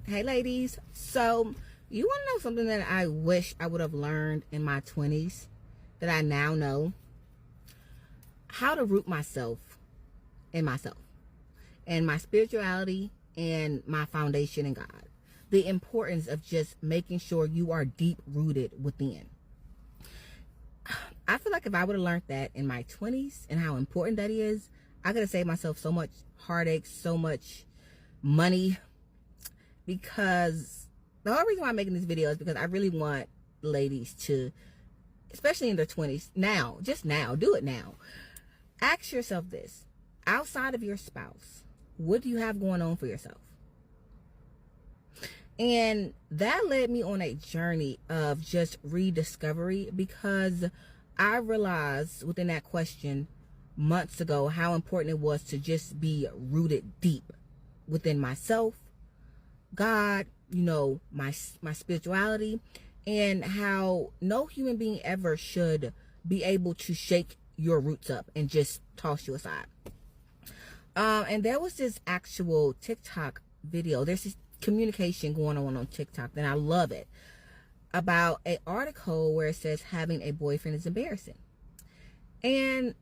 Hey ladies, so you want to know something that I wish I would have learned in my 20s that I now know? How to root myself in myself and my spirituality and my foundation in God. The importance of just making sure you are deep rooted within. I feel like if I would have learned that in my 20s and how important that is, I could have saved myself so much heartache, so much money. Because the whole reason why I'm making this video is because I really want ladies to, especially in their 20s, just now, do it now. Ask yourself this. Outside of your spouse, what do you have going on for yourself? And that led me on a journey of just rediscovery, because I realized within that question months ago how important it was to just be rooted deep within myself, God, my spirituality, and how no human being ever should be able to shake your roots up and just toss you aside. And there was this actual TikTok video. There's this communication going on TikTok, and I love it, about an article where it says having a boyfriend is embarrassing. And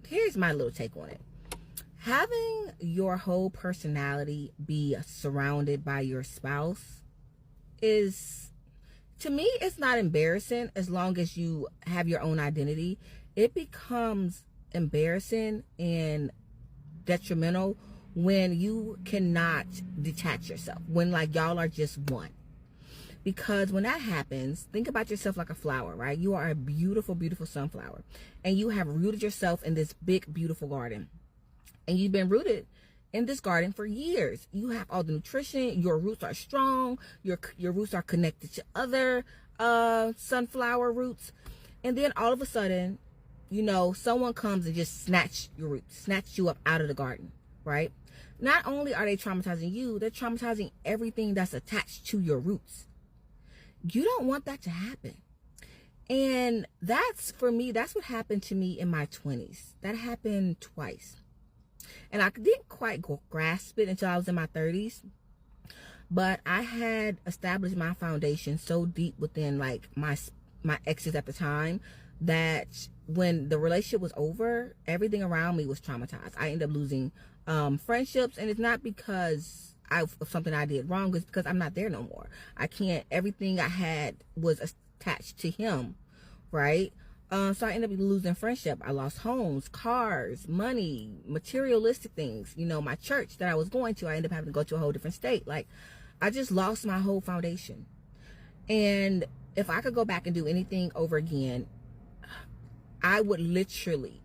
here's my little take on it. Having your whole personality be surrounded by your spouse is, to me, it's not embarrassing as long as you have your own identity. It becomes embarrassing and detrimental when you cannot detach yourself, when like y'all are just one. Because when that happens, think about yourself like a flower, right? You are a beautiful, beautiful sunflower, and you have rooted yourself in this big, beautiful garden. And you've been rooted in this garden for years. You have all the nutrition. Your roots are strong. Your roots are connected to other sunflower roots. And then all of a sudden, someone comes and just snatch your roots, snatch you up out of the garden, right? Not only are they traumatizing you, they're traumatizing everything that's attached to your roots. You don't want that to happen. And for me, that's what happened to me in my 20s. That happened twice. And I didn't quite grasp it until I was in my 30s. But I had established my foundation so deep within like my exes at the time that when the relationship was over, everything around me was traumatized. I ended up losing friendships, and it's not because of something I did wrong. It's because I'm not there no more. Everything I had was attached to him, right? So I ended up losing friendship. I lost homes, cars, money, materialistic things. My church that I was going to, I ended up having to go to a whole different state. Like, I just lost my whole foundation. And if I could go back and do anything over again, I would literally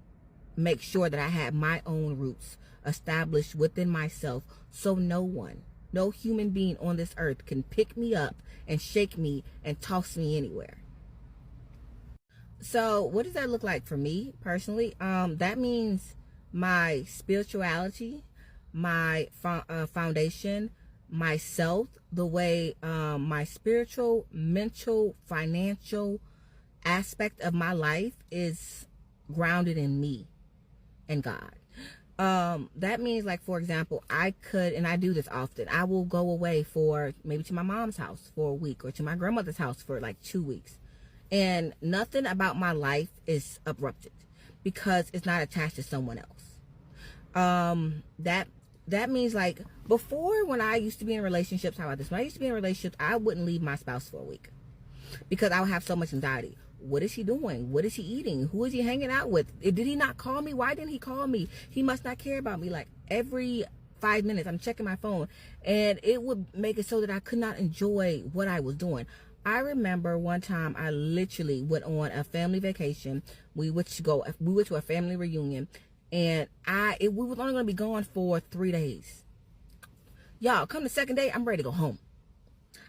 make sure that I had my own roots established within myself, so no human being on this earth can pick me up and shake me and toss me anywhere. So what does that look like for me personally? That means my spirituality, my foundation, myself, the way my spiritual, mental, financial aspect of my life is grounded in me and God. That means, like, for example, I could, and I do this often, I will go away for maybe to my mom's house for a week, or to my grandmother's house for like 2 weeks. And nothing about my life is uprupted because it's not attached to someone else. That means, like, before, when I used to be in relationships, how about this? When I used to be in relationships, I wouldn't leave my spouse for a week because I would have so much anxiety. What is he doing? What is he eating? Who is he hanging out with? Did he not call me? Why didn't he call me? He must not care about me. Like, every 5 minutes, I'm checking my phone, and it would make it so that I could not enjoy what I was doing. I remember one time I literally went on a family vacation. We went to a family reunion, and we was only going to be gone for 3 days. Y'all, come the second day, I'm ready to go home.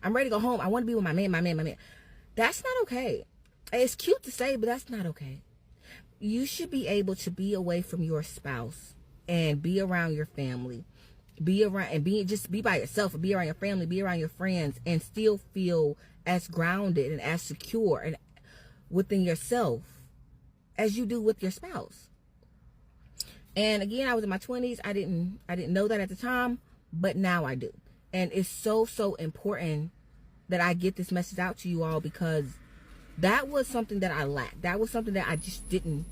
I want to be with my man. That's not okay. It's cute to say, but that's not okay. You should be able to be away from your spouse and be around your family, be by yourself, or be around your family, be around your friends, and still feel as grounded and as secure and within yourself as you do with your spouse. And again, I was in my 20s. I didn't know that at the time, but now I do. And it's so important that I get this message out to you all, because that was something that I lacked. That was something that I just didn't,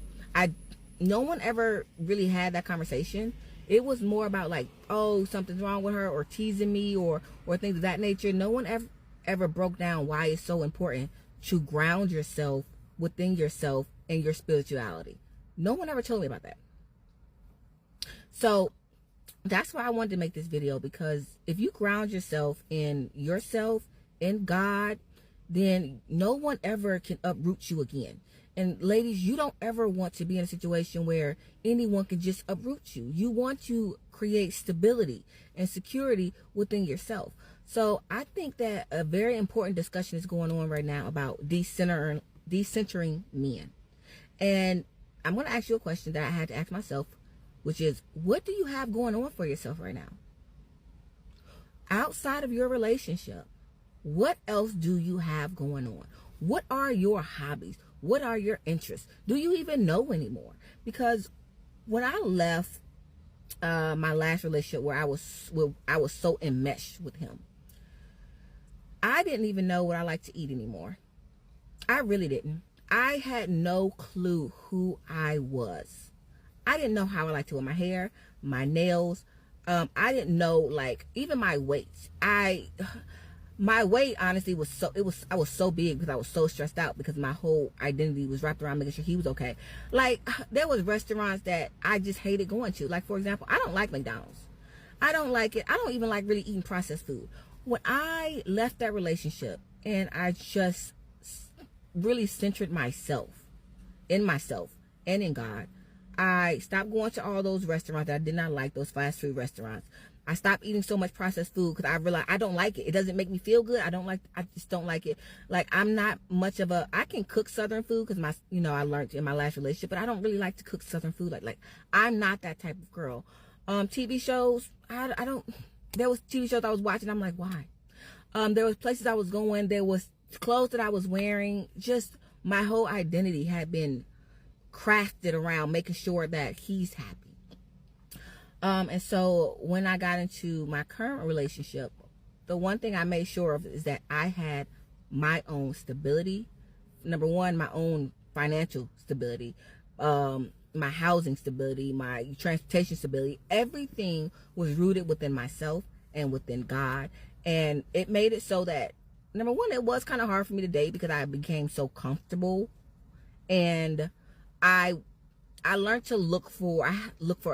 no one ever really had that conversation. It was more about like, oh, something's wrong with her, or teasing me, or things of that nature. No one ever broke down why it's so important to ground yourself within yourself and your spirituality. No one ever told me about that. So that's why I wanted to make this video, because if you ground yourself, in God, then no one ever can uproot you again. And ladies, you don't ever want to be in a situation where anyone can just uproot you. You want to create stability and security within yourself. So I think that a very important discussion is going on right now about decentering men. And I'm going to ask you a question that I had to ask myself, which is, what do you have going on for yourself right now? Outside of your relationship, what else do you have going on? What are your hobbies? What are your interests? Do you even know anymore? Because when I left my last relationship, where I was so enmeshed with him, I didn't even know what I like to eat anymore. I really didn't. I had no clue who I was. I didn't know how I like to wear my hair, my nails. I didn't know, like, even my weight. My weight, honestly, I was so big because I was so stressed out, because my whole identity was wrapped around making sure he was okay. Like, there was restaurants that I just hated going to. Like, for example, I don't like McDonald's. I don't like it. I don't even like really eating processed food. When I left that relationship and I just really centered myself and in God, I stopped going to all those restaurants that I did not like, those fast food restaurants. I stopped eating so much processed food because I realized I don't like it. It doesn't make me feel good. I just don't like it. Like, I'm not much of I can cook Southern food because I learned in my last relationship, but I don't really like to cook Southern food. Like I'm not that type of girl. TV shows, I don't, there was TV shows I was watching. I'm like, why? There was places I was going. There was clothes that I was wearing. Just my whole identity had been crafted around making sure that he's happy. And so when I got into my current relationship, the one thing I made sure of is that I had my own stability. Number one, my own financial stability, my housing stability, my transportation stability. Everything was rooted within myself and within God. And it made it so that, number one, it was kind of hard for me to date because I became so comfortable. And I learned to look for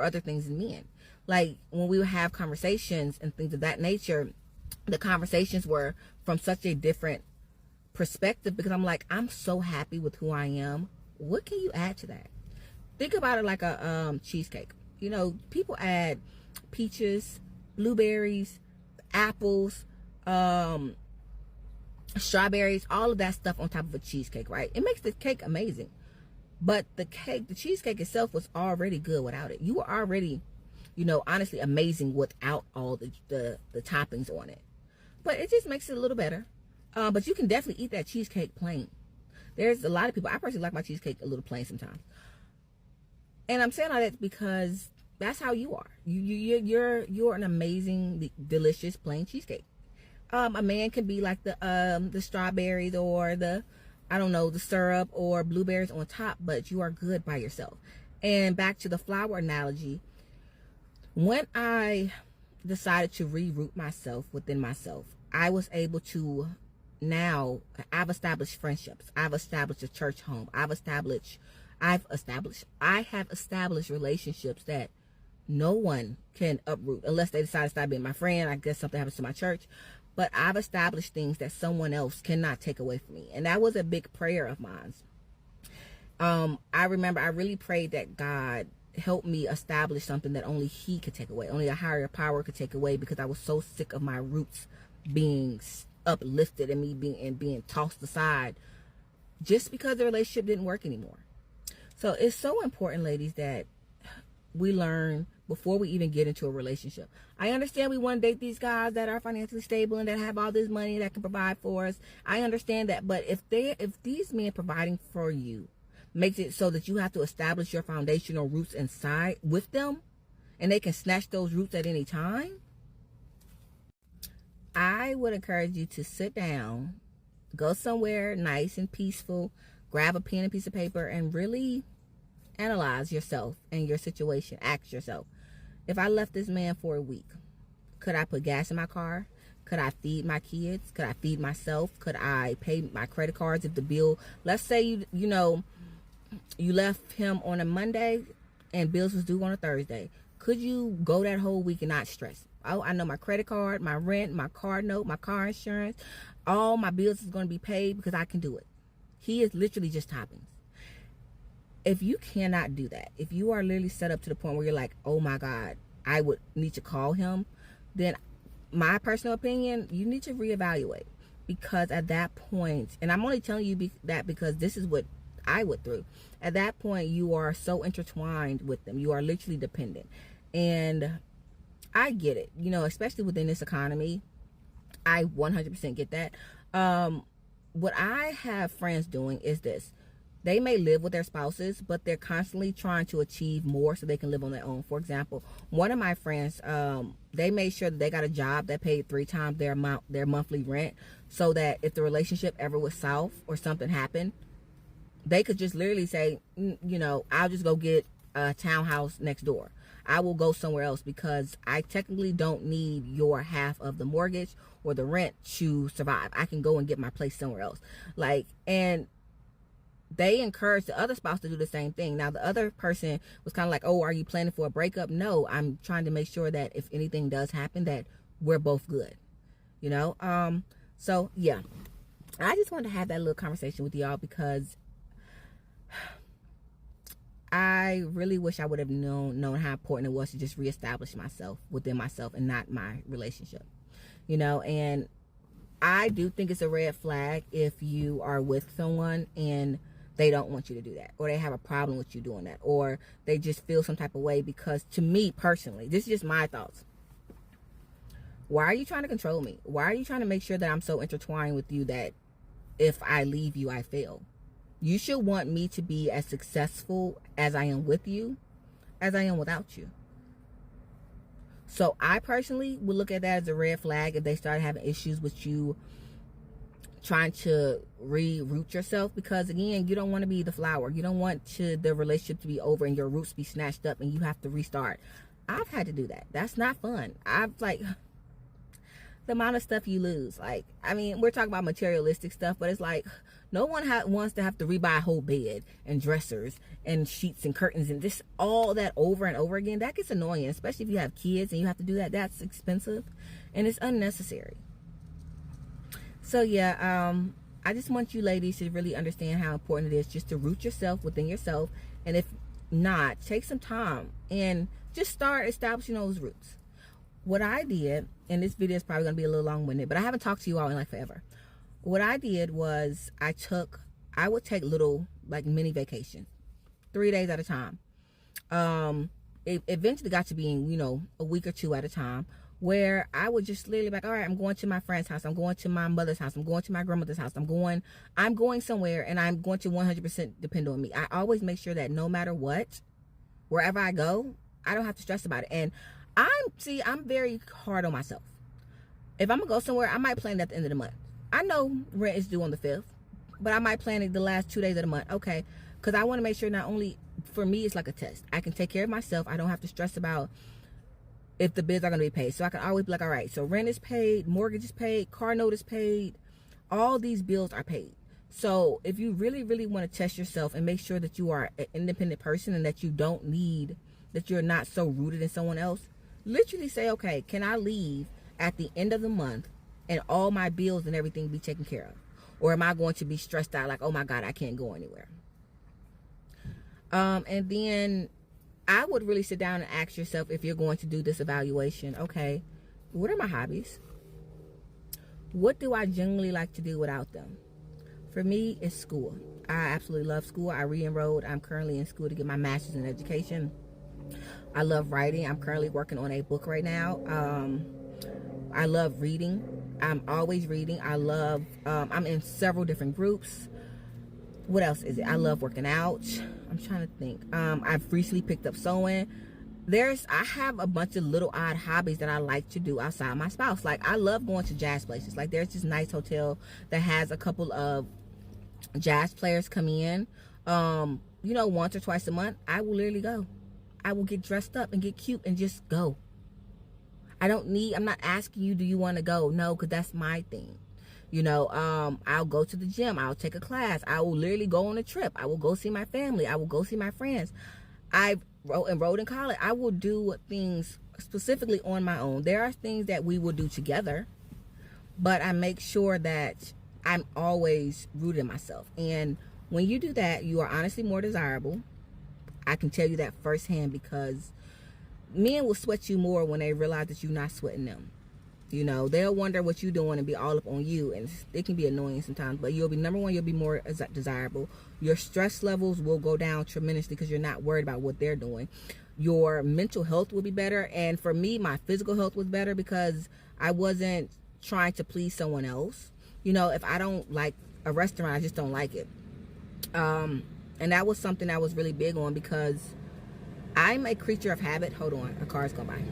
other things in men. Like, when we would have conversations and things of that nature, the conversations were from such a different perspective, because I'm like, I'm so happy with who I am. What can you add to that? Think about it like a cheesecake. You know, people add peaches, blueberries, apples, strawberries, all of that stuff on top of a cheesecake, right? It makes the cake amazing. But the cheesecake itself was already good without it. You were already, honestly amazing without all the toppings on it. But it just makes it a little better. But you can definitely eat that cheesecake plain. There's a lot of people, I personally like my cheesecake a little plain sometimes. And I'm saying all that because that's how you are. You're an amazing, delicious plain cheesecake. A man can be like the strawberries or the syrup or blueberries on top, but you are good by yourself. And back to the flower analogy, when I decided to reroot myself within myself, I was able to, now I've established friendships. I've established a church home. I have established relationships that no one can uproot unless they decide to stop being my friend. I guess something happens to my church. But I've established things that someone else cannot take away from me. And that was a big prayer of mine. I remember I really prayed that God help me establish something that only he could take away. Only a higher power could take away, because I was so sick of my roots being uplifted and me being tossed aside just because the relationship didn't work anymore. So it's so important, ladies, that we learn before we even get into a relationship. I understand we want to date these guys that are financially stable and that have all this money that can provide for us. I understand that. But if these men providing for you makes it so that you have to establish your foundational roots inside with them, and they can snatch those roots at any time, I would encourage you to sit down, go somewhere nice and peaceful, grab a pen and piece of paper, and really analyze yourself and your situation. Ask yourself, if I left this man for a week, could I put gas in my car? Could I feed my kids? Could I feed myself? Could I pay my credit cards if the bill, let's say you left him on a Monday and bills was due on a Thursday. Could you go that whole week and not stress? Oh, I know my credit card, my rent, my car note, my car insurance, all my bills is going to be paid because I can do it. He is literally just toppings. If you cannot do that, if you are literally set up to the point where you're like, oh my God, I would need to call him, then my personal opinion, you need to reevaluate. Because at that point, and I'm only telling you that because this is what I went through. At that point, you are so intertwined with them. You are literally dependent. And I get it, especially within this economy. I 100% get that. What I have friends doing is this. They may live with their spouses, but they're constantly trying to achieve more so they can live on their own. For example, one of my friends, they made sure that they got a job that paid 3 times their monthly rent, so that if the relationship ever was south or something happened, they could just literally say, I'll just go get a townhouse next door. I will go somewhere else because I technically don't need your half of the mortgage or the rent to survive. I can go and get my place somewhere else. And they encourage the other spouse to do the same thing. Now, the other person was kind of like, oh, are you planning for a breakup? No, I'm trying to make sure that if anything does happen, that we're both good, So, yeah, I just wanted to have that little conversation with y'all because I really wish I would have known how important it was to just reestablish myself within myself and not my relationship, and I do think it's a red flag if you are with someone and they don't want you to do that, or they have a problem with you doing that, or they just feel some type of way. Because to me personally, this is just my thoughts. Why are you trying to control me? Why are you trying to make sure that I'm so intertwined with you that if I leave you, I fail? You should want me to be as successful as I am with you as I am without you. So I personally would look at that as a red flag if they start having issues with you trying to reroot yourself, because again, you don't want to be the flower. You don't want the relationship to be over and your roots be snatched up and you have to restart. I've had to do that. That's not fun. The amount of stuff you lose. We're talking about materialistic stuff, but it's like no one wants to have to rebuy a whole bed and dressers and sheets and curtains and just all that over and over again. That gets annoying, especially if you have kids and you have to do that. That's expensive and it's unnecessary. So yeah, I just want you ladies to really understand how important it is just to root yourself within yourself. And if not, take some time and just start establishing those roots. What I did, and this video is probably going to be a little long-winded, but I haven't talked to you all in forever. What I did was I would take little mini vacations, 3 days at a time. It eventually got to being, a week or 2 at a time, where I would just literally all right, I'm going to my friend's house. I'm going to my mother's house. I'm going to my grandmother's house. I'm going somewhere, and I'm going to 100% depend on me. I always make sure that no matter what, wherever I go, I don't have to stress about it. And I'm very hard on myself. If I'm going to go somewhere, I might plan it at the end of the month. I know rent is due on the 5th, but I might plan it the last 2 days of the month. Okay. Because I want to make sure not only for me, it's like a test. I can take care of myself. I don't have to stress about if the bills are going to be paid. So I can always be like, all right, so rent is paid, mortgage is paid, car note is paid. All these bills are paid. So if you really, really want to test yourself and make sure that you are an independent person and that you're not so rooted in someone else, literally say, okay, can I leave at the end of the month and all my bills and everything be taken care of? Or am I going to be stressed out like, oh my God, I can't go anywhere? And then I would really sit down and ask yourself, if you're going to do this evaluation, okay, what are my hobbies? What do I genuinely like to do without them? For me, it's school. I absolutely love school. I re-enrolled. I'm currently in school to get my master's in education. I love writing. I'm currently working on a book right now. I love reading. I'm always reading. I'm in several different groups. What else is it? I love working out. I'm trying to think. I've recently picked up sewing. I have a bunch of little odd hobbies that I like to do outside my spouse. Like, I love going to jazz places. Like, there's this nice hotel that has a couple of jazz players come in, once or twice a month. I will literally go. I will get dressed up and get cute and just go. I'm not asking you, do you want to go? No, because that's my thing. I'll go to the gym. I'll take a class. I will literally go on a trip. I will go see my family. I will go see my friends. I enrolled in college. I will do things specifically on my own. There are things that we will do together, but I make sure that I'm always rooted in myself. And when you do that, you are honestly more desirable. I can tell you that firsthand, because men will sweat you more when they realize that you're not sweating them. They'll wonder what you're doing and be all up on you, and it can be annoying sometimes, but you'll be, number one, you'll be more desirable. Your stress levels will go down tremendously because you're not worried about what they're doing. Your mental health will be better, and for me, my physical health was better because I wasn't trying to please someone else. If I don't like a restaurant, I just don't like it. And that was something I was really big on, because I'm a creature of habit. Hold on, a car's going by.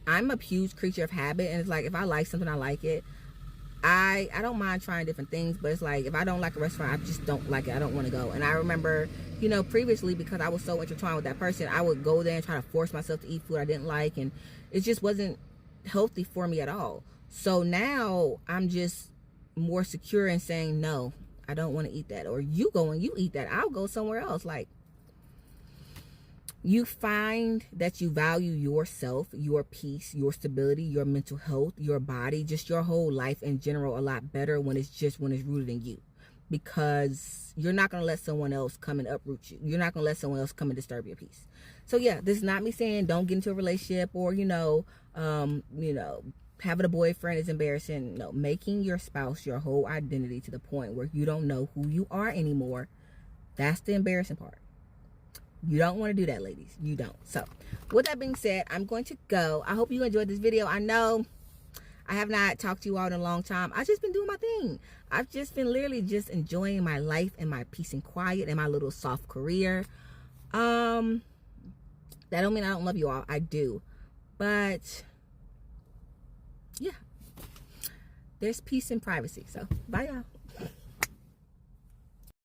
I'm a huge creature of habit, and it's like, if I like something, I like it. I don't mind trying different things, but it's like, if I don't like a restaurant, I just don't like it. I don't want to go. And I remember, previously, because I was so intertwined with that person, I would go there and try to force myself to eat food I didn't like, and it just wasn't healthy for me at all. So now I'm just more secure in saying, no, I don't want to eat that. Or you go and you eat that, I'll go somewhere else. Like, you find that you value yourself, your peace, your stability, your mental health, your body, just your whole life in general a lot better when it's rooted in you. Because you're not going to let someone else come and uproot you. You're not going to let someone else come and disturb your peace. So yeah, this is not me saying don't get into a relationship, or, having a boyfriend is embarrassing. No, making your spouse your whole identity to the point where you don't know who you are anymore, that's the embarrassing part. You don't want to do that, ladies. You don't. So with that being said, I'm going to go. I hope you enjoyed this video. I know I have not talked to you all in a long time. I've just been doing my thing. I've just been literally just enjoying my life and my peace and quiet and my little soft career. That don't mean I don't love you all. I do. But yeah, there's peace and privacy. So bye, y'all.